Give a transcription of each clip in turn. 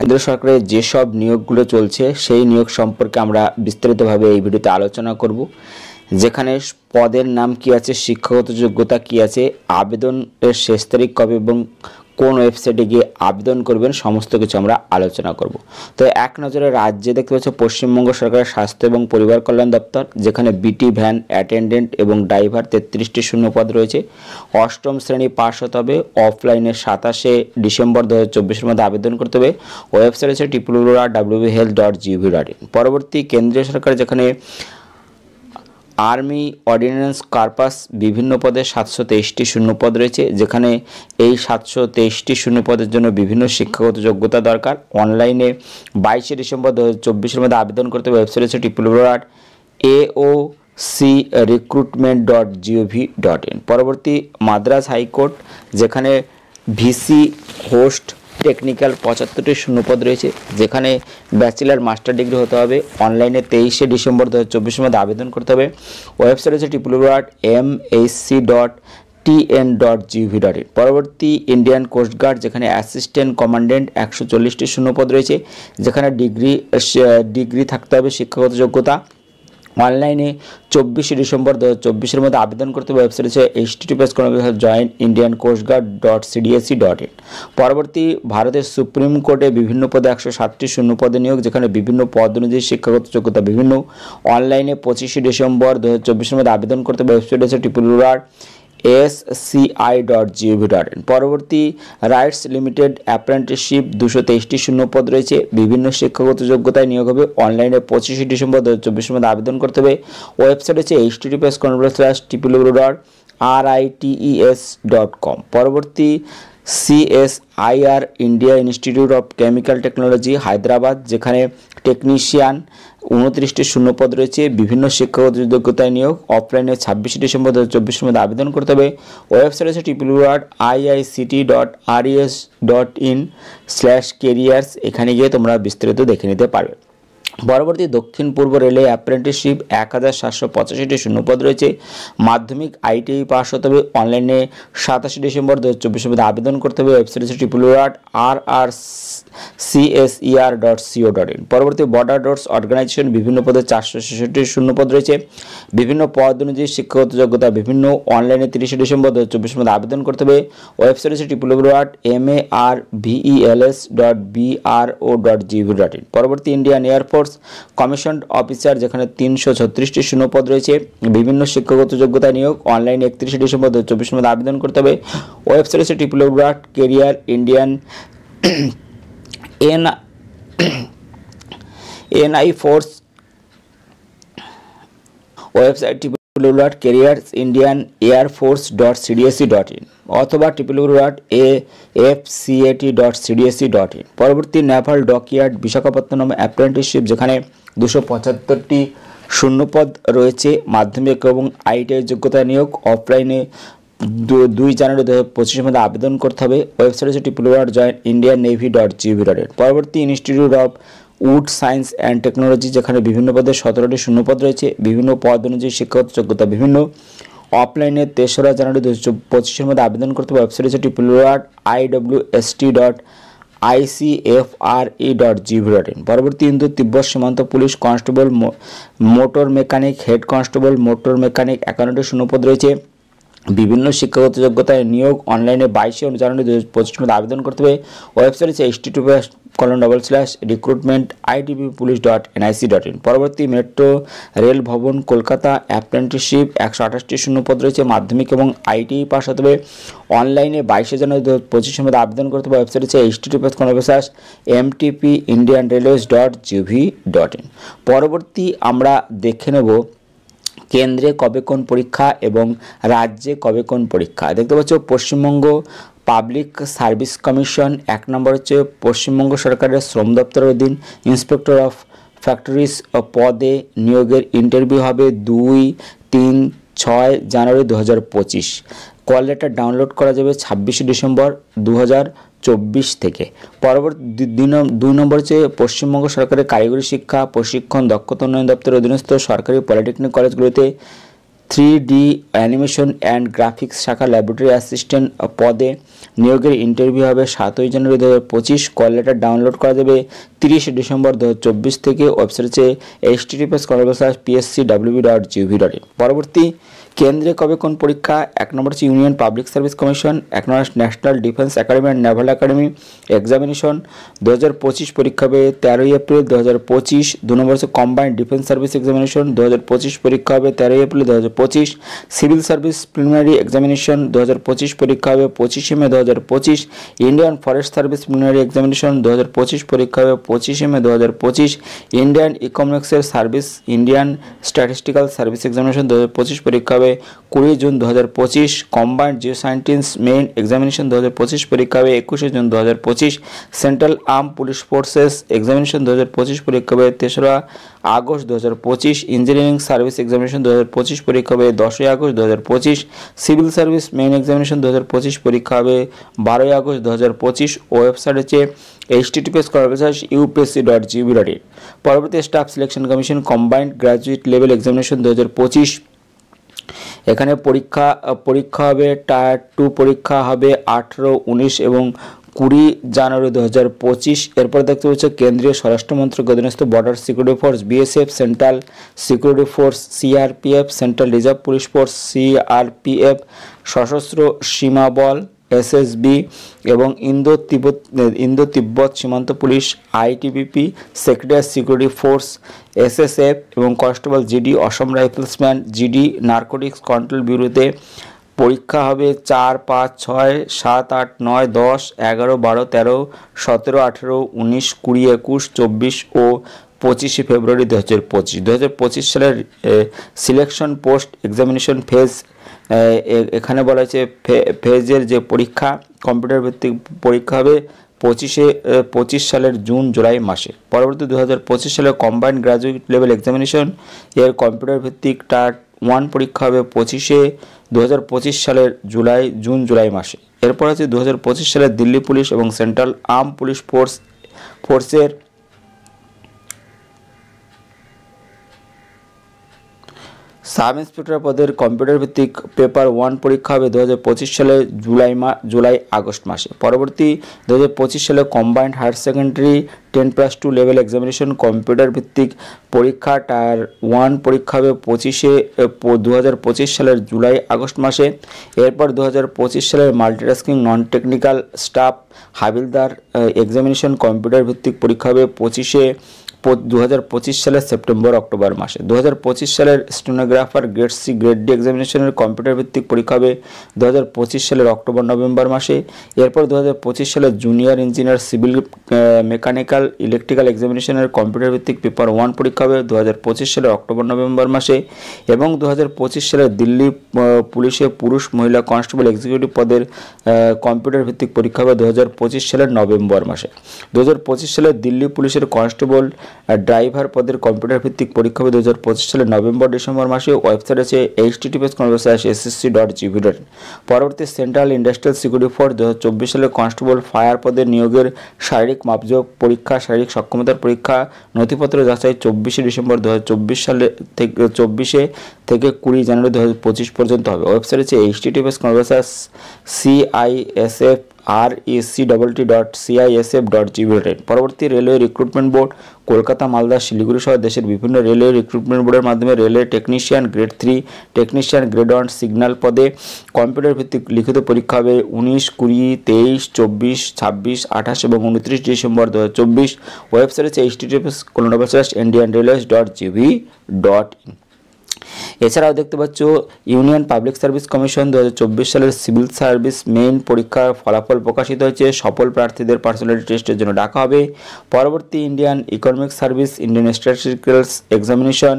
কেন্দ্র সরকারের যেসব নিয়োগগুলো চলছে সেই নিয়োগ সম্পর্কে আমরা বিস্তারিতভাবে এই ভিডিওতে আলোচনা করব। যেখানে পদের নাম কি আছে, শিক্ষাগত যোগ্যতা কি আছে, আবেদনের শেষ তারিখ কবে এবং কোন ওয়েবসাইটে গিয়ে আবেদন করবেন, সমস্ত কিছু আমরা আলোচনা করব। তো এক নজরে রাজ্যে দেখতে পাচ্ছ পশ্চিমবঙ্গ সরকারের স্বাস্থ্য এবং পরিবার কল্যাণ দপ্তর, যেখানে বিটি ভ্যান অ্যাটেন্ডেন্ট এবং ড্রাইভার 33টি শূন্যপদ রয়েছে। অষ্টম শ্রেণী পাস হতে হবে, অফলাইনে 27শে ডিসেম্বর 2024-এর মধ্যে আবেদন করতে হবে। ওয়েবসাইট আছে www.whealth.gov.in। পরবর্তী কেন্দ্রীয় সরকার, যেখানে আর্মি অর্ডিন্যান্স কর্পাস বিভিন্ন পদে 723টি শূন্যপদ রয়েছে, যেখানে এই 723টি শূন্যপদের জন্য বিভিন্ন শিক্ষাগত যোগ্যতা দরকার। অনলাইনে 22শে ডিসেম্বর 2024-এর মধ্যে আবেদন করতে হবে। ওয়েবসাইট হচ্ছে www.aocrecruitment.gov.in। পরবর্তী মাদ্রাজ হাইকোর্ট, যেখানে ভিসি হোস্ট টেকনিক্যাল 75টি শূন্যপদ রয়েছে, যেখানে ব্যাচেলার মাস্টার ডিগ্রি হতে হবে। অনলাইনে 23শে ডিসেম্বর 2024-এর মধ্যে আবেদন করতে হবে। ওয়েবসাইট হচ্ছে www.mhc.tn.gov.in। পরবর্তী ইন্ডিয়ান কোস্টগার্ড, যেখানে অ্যাসিস্ট্যান্ট কমান্ডেন্ট 140টি শূন্যপদ রয়েছে, যেখানে ডিগ্রি থাকতে হবে শিক্ষাগত যোগ্যতা। অনলাইনে 24শে ডিসেম্বর 2024-এর মধ্যে আবেদন করতে হবে। ওয়েবসাইট হচ্ছে https://joinindiancoastguard.cdsc.in। পরবর্তী ভারতের সুপ্রিম কোর্টে বিভিন্ন পদে 107টি শূন্যপদে নিয়োগ, যেখানে বিভিন্ন পদ অনুযায়ী শিক্ষাগত যোগ্যতা বিভিন্ন। অনলাইনে 25শে ডিসেম্বর 2024-এর মধ্যে আবেদন করতে হবে। ওয়েবসাইট হচ্ছে www.sci.gov.in। পরবর্তী রাইটস লিমিটেড অ্যাপ্রেন্টিসশিপ 223টি শূন্যপদ রয়েছে, বিভিন্ন শিক্ষাগত যোগ্যতায় নিয়োগ হবে। অনলাইনে 25শে ডিসেম্বর 2024-এর মধ্যে আবেদন করতে হবে। ওয়েবসাইট হচ্ছে https://www.ritees.com। পরবর্তী CSIR India institute of chemical technology Hyderabad, যেখানে টেকনিশিয়ান 29টি শূন্যপদ রয়েছে, বিভিন্ন শিক্ষাগত যোগ্যতায় নিয়োগ। অফলাইনে 26শে ডিসেম্বর 2024-এর মধ্যে আবেদন করতে হবে। ওয়েবসাইট আছে www.iict.res.in/careers। এখানে গিয়ে তোমরা বিস্তারিত দেখে নিতে পারবে। পরবর্তী দক্ষিণ পূর্ব রেলে অ্যাপ্রেন্টিসশিপ 1785টি শূন্যপদ রয়েছে, মাধ্যমিক ITI পাস হতে হবে। অনলাইনে 27শে ডিসেম্বর 2024-এর মধ্যে আবেদন করতে হবে। ওয়েবসাইট হচ্ছে www.rrcser.co.in। পরবর্তী বর্ডার রোডস অর্গানাইজেশন, বিভিন্ন পদে 466টি শূন্যপদ রয়েছে, বিভিন্ন পদ অনুযায়ী শিক্ষাগত যোগ্যতা বিভিন্ন। অনলাইনে 30শে ডিসেম্বর 2024-এর মধ্যে আবেদন করতে হবে। ওয়েবসাইট হচ্ছে www.marvels.bro.gov.in। পরবর্তী ইন্ডিয়ান এয়ারফোর্স কমিশনড অফিসার, যেখানে 336টি শূন্যপদ রয়েছে, বিভিন্ন শিক্ষাগত যোগ্যতা নিয়োগ। অনলাইনে 31শে ডিসেম্বর 2024-এর মধ্যে আবেদন করতে হবে। ওয়েবসাইট হচ্ছে www.career indian NI Force। Website www.careersindianairforce.cdsc.in অথবা www.afcat.cdsc.in। পরবর্তী নেভাল ডকইয়ার্ড বিশাখাপত্তনম অ্যাপ্রেন্টিসশিপ, যেখানে 275টি শূন্যপদ রয়েছে, মাধ্যমিক এবং ITI যোগ্যতা নিয়োগ। অফলাইনে 2 জানুয়ারি 2025-এর মধ্যে আবেদন করতে হবে। ওয়েবসাইট হচ্ছে www.joinindiannavy.gov.in। পরবর্তী institute of wood science and technology, যেখানে বিভিন্ন পদে 17টি শূন্যপদ রয়েছে, বিভিন্ন পদ অনুযায়ী শিক্ষাগত যোগ্যতা বিভিন্ন। অফলাইনে 3রা জানুয়ারি 2025-এর মধ্যে আবেদন করতে হবে। ওয়েবসাইট হচ্ছে www.iwst.icfre.gov.in। পরবর্তী ইন্দো তিব্বত সীমান্ত police constable motor mechanic head constable motor mechanic 51টি শূন্যপদ রয়েছে, বিভিন্ন শিক্ষাগত যোগ্যতায় নিয়োগ। অনলাইনে 22শে জানুয়ারি 2025-এর মধ্যে আবেদন করতে হবে। ওয়েবসাইট হচ্ছে https://recruitment.itbpolice.nic.in। পরবর্তী মেট্রো রেল ভবন কলকাতা অ্যাপ্রেন্টিসশিপ 128টি শূন্যপদ রয়েছে, মাধ্যমিক এবং ITI পাস হতে হবে। অনলাইনে 22শে জানুয়ারি 2025-এর মধ্যে আবেদন করতে হবে। ওয়েবসাইট হচ্ছে https://mtpindianrailways.gov.in। পরবর্তী আমরা দেখে নেব কেন্দ্রে কবে কোন পরীক্ষা এবং রাজ্যে কবে কোন পরীক্ষা। দেখতে পাচ্ছ পশ্চিমবঙ্গ পাবলিক সার্ভিস কমিশন 1 নম্বর হচ্ছে পশ্চিমবঙ্গ সরকারের শ্রম দপ্তরের অধীন ইন্সপেক্টর অফ ফ্যাক্টরিজ পদে নিয়োগের ইন্টারভিউ হবে 2-3-6 জানুয়ারি 2025। কল লেটার ডাউনলোড করা যাবে 26শে ডিসেম্বর 2024 থেকে। পরবর্তী 2 নম্বর হচ্ছে পশ্চিমবঙ্গ সরকারের কারিগরি শিক্ষা প্রশিক্ষণ দক্ষতা উন্নয়ন দপ্তরের অধীনস্থ সরকারি পলিটেকনিক কলেজগুলিতে 3D অ্যানিমেশন অ্যান্ড গ্রাফিক্স শাখা ল্যাবরেটরি অ্যাসিস্ট্যান্ট পদে নিয়োগের ইন্টারভিউ হবে 7 জানুয়ারি 2025। কল লেটার ডাউনলোড করা যাবে 30 ডিসেম্বর 2024 থেকে। ওয়েবসাইট হচ্ছে https://pscwb.gov.in। পরবর্তী কেন্দ্রে কবে কোন পরীক্ষা? 1 নম্বর হচ্ছে union public service commission, 1 number national defence academy and Naval academy examination 2025 পরীক্ষা হবে 13 এপ্রিল 2025। 2 নম্বর হচ্ছে কম্বাইন্ড ডিফেন্স সার্ভিস এক্সামিনেশন 2025 পরীক্ষা হবে 13 April 2025। Civil service preliminary examination 2025 পরীক্ষা হবে 25 May 2025। Indian forest service preliminary examination 2025 পরীক্ষা হবে 25 মে 2025। ইন্ডিয়ান ইকোনমিক্সের service Indian statistical service examination 2025 পরীক্ষা হবে 20 June 2025। Combined geo scientist main examination 2025 পরীক্ষা হবে 21 June 2025। Central arm police forces examination 2025 পরীক্ষা হবে 3রা আগস্ট 2025। ইঞ্জিনিয়ারিং সার্ভিস এক্সামিনেশন 2025 পরীক্ষা হবে 10ই August 2025। Civil service main examination 2025 পরীক্ষা হবে 12ই আগস্ট 2025। ওয়েবসাইট হচ্ছে https://upsc.gov.in। পরবর্তী staff selection commission combined graduate level examination 2025। এখানে পরীক্ষা হবে টায়ার 2 পরীক্ষা হবে 18, 19 এবং 20 জানুয়ারি 2025। এরপর দেখতে পাচ্ছি কেন্দ্রীয় স্বরাষ্ট্র মন্ত্রকের অধীনস্থ border security force BSF, central security force CRPF, central reserve police force CRPF, সশস্ত্র সীমা বল এসএসবি এবং ইন্দো তিব্বত সীমান্ত police ITBP, secretary security force SSF এবং কনস্টেবল জিডি, অসম রাইফেলসম্যান জিডি, নার্কোটিক্স কন্ট্রোল ব্যুরোতে পরীক্ষা হবে 4, 5, 6, 7, 8, 9, 10, 11, 12, 13, 17, 18, 19, 20, 21, 24 ও 25 ফেব্রুয়ারি 2025। 2025 সালের সিলেকশন পোস্ট এক্সামিনেশন ফেজ, এখানে বলা হয়েছে ফেজের যে পরীক্ষা কম্পিউটার ভিত্তিক পরীক্ষা হবে 25 সালের জুন জুলাই মাসে। পরবর্তী 2025 সালের কম্বাইন্ড গ্র্যাজুয়েট লেভেল এক্সামিনেশন এর কম্পিউটার ভিত্তিক টায়ার 1 পরীক্ষা হবে 2025 সালের জুন জুলাই মাসে। এরপর আছে 2025 সালের দিল্লি পুলিশ এবং সেন্ট্রাল আর্ম পুলিশ ফোর্সের সাব ইন্সপেক্টর পদের কম্পিউটার ভিত্তিক পেপার 1 পরীক্ষা হবে 2025 সালের জুলাই আগস্ট মাসে। পরবর্তী 2025 সালে combined higher secondary 10+2 level examination computer ভিত্তিক পরীক্ষা টায়ার 1 পরীক্ষা হবে 2025 সালের জুলাই আগস্ট মাসে। এরপর 2025 সালের multitasking non technical staff havildar examination computer ভিত্তিক পরীক্ষা হবে 2025 সালের সেপ্টেম্বর অক্টোবর মাসে। 2025 সালের stenographer grade C grade D এক্সামিনেশনের কম্পিউটার ভিত্তিক পরীক্ষা হবে 2025 সালের অক্টোবর নভেম্বর মাসে। এরপর 2025 সালের junior engineer civil mechanical electrical এক্সামিনেশনের কম্পিউটার ভিত্তিক পেপার 1 পরীক্ষা হবে 2025 সালের অক্টোবর নভেম্বর মাসে। এবং 2025 সালের দিল্লি পুলিশে পুরুষ মহিলা কনস্টেবল এক্সিকিউটিভ পদের কম্পিউটার ভিত্তিক পরীক্ষা হবে 2025 সালের নভেম্বর মাসে। 2025 সালের দিল্লি পুলিশের কনস্টেবল ড্রাইভার পদের কম্পিউটার ভিত্তিক পরীক্ষা হবে 2025 সালের নভেম্বর ডিসেম্বর মাসে। ওয়েবসাইট আছে https://ssc.gov.in। পরবর্তী সেন্ট্রাল ইন্ডাস্ট্রিয়াল সিকিউরিটি ফোর্স 2024 সালের কনস্টেবল ফায়ার পদের নিয়োগের শারীরিক মাপজোক পরীক্ষা শারীরিক সক্ষমতার পরীক্ষা নথিপত্র যাচাই 24 ডিসেম্বর 2024 সালে থেকে 20 জানুয়ারি 2025 পর্যন্ত হবে। ওয়েবসাইট আছে https://CISFRECWT.CISF.gov.in। পরবর্তী railway recruitment board Kolkata, Malda, Siliguri সহ দেশের বিভিন্ন রেলওয়ে রিক্রুটমেন্ট বোর্ডের মাধ্যমে railway technician grade 3, technician grade 1 signal পদে কম্পিউটার ভিত্তিক লিখিত পরীক্ষা হবে 19, 20, 23, 24, 26, 28 এবং 29 ডিসেম্বর 2024। ওয়েবসাইট আছে https://indianrailways.gov.in। এছাড়াও দেখতে পাচ্ছ ইউনিয়ন পাবলিক সার্ভিস কমিশন 2024 সালের সিভিল সার্ভিস মেইন পরীক্ষার ফলাফল প্রকাশিত হয়েছে। সফল প্রার্থীদের পার্সোনালিটি টেস্টের জন্য ডাকা হবে। পরবর্তী Indian economic service Indian statistical examination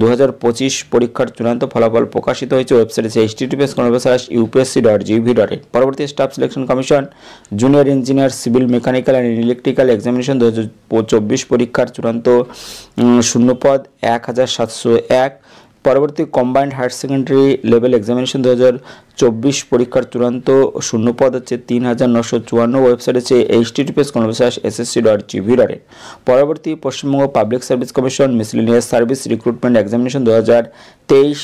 2025 পরীক্ষার চূড়ান্ত ফলাফল প্রকাশিত হয়েছে। ওয়েবসাইট আছে https://upsc.gov.in। পরবর্তী staff selection commission junior engineer civil mechanical and electrical examination 2024 পরীক্ষার চূড়ান্ত শূন্যপদ 1701। পরবর্তী combined higher secondary level examination 2024 পরীক্ষার চূড়ান্ত শূন্যপদ হচ্ছে 3954। ওয়েবসাইট আছে https://ssc.gov.in। পরবর্তী Paschimbanga public service commission miscellaneous service recruitment examination 2023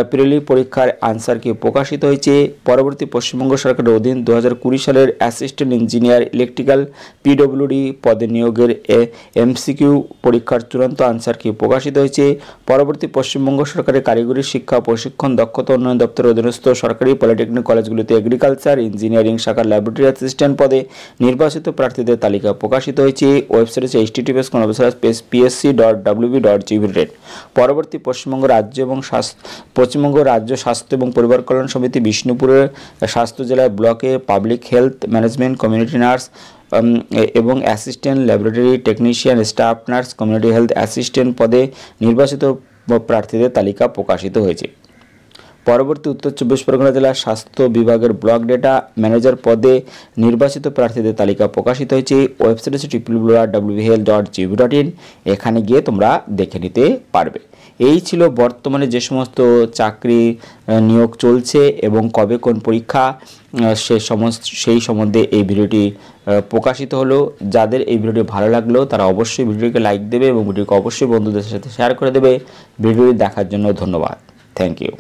প্রিলি পরীক্ষার আনসার কি প্রকাশিত হয়েছে। পরবর্তী পশ্চিমবঙ্গ সরকারের অধীন 2020 সালের অ্যাসিস্ট্যান্ট ইঞ্জিনিয়ার ইলেকট্রিক্যাল পিডব্লিউডি পদে নিয়োগের এমসিকিউ পরীক্ষার চূড়ান্ত আনসার কি প্রকাশিত হয়েছে। পরবর্তী পশ্চিমবঙ্গ সরকারের কারিগরি শিক্ষা প্রশিক্ষণ দক্ষতা উন্নয়ন দপ্তরের অধীনস্থ সরকারি পলিটেকনিক কলেজগুলিতে এগ্রিকালচার ইঞ্জিনিয়ারিং শাখার ল্যাবরেটরি অ্যাসিস্ট্যান্ট পদে নির্বাচিত প্রার্থীদের তালিকা প্রকাশিত হয়েছে। ওয়েবসাইট হচ্ছে https://psc.wb.gov.in। পরবর্তী পশ্চিমবঙ্গ রাজ্য স্বাস্থ্য এবং পরিবার কল্যাণ সমিতি বিষ্ণুপুরের স্বাস্থ্য জেলায় ব্লকে public health management community nurse এবং assistant laboratory technician staff nurse community health assistant পদে নির্বাচিত প্রার্থীদের তালিকা প্রকাশিত হয়েছে। পরবর্তী উত্তর 24 পরগনা জেলার স্বাস্থ্য বিভাগের ব্লক ডেটা ম্যানেজার পদে নির্বাচিত প্রার্থীদের তালিকা প্রকাশিত হয়েছে। ওয়েবসাইট হচ্ছে www.whealth.gov.in। এখানে গিয়ে তোমরা দেখে নিতে পারবে। এই ছিল বর্তমানে যে সমস্ত চাকরি নিয়োগ চলছে এবং কবে কোন পরীক্ষা সেই সম্বন্ধে এই ভিডিওটি প্রকাশিত হলো। যাদের এই ভিডিওটি ভালো লাগলো তারা অবশ্যই ভিডিওকে লাইক দেবে এবং ভিডিওকে অবশ্যই বন্ধুদের সাথে শেয়ার করে দেবে। ভিডিওটি দেখার জন্য ধন্যবাদ। Thank you.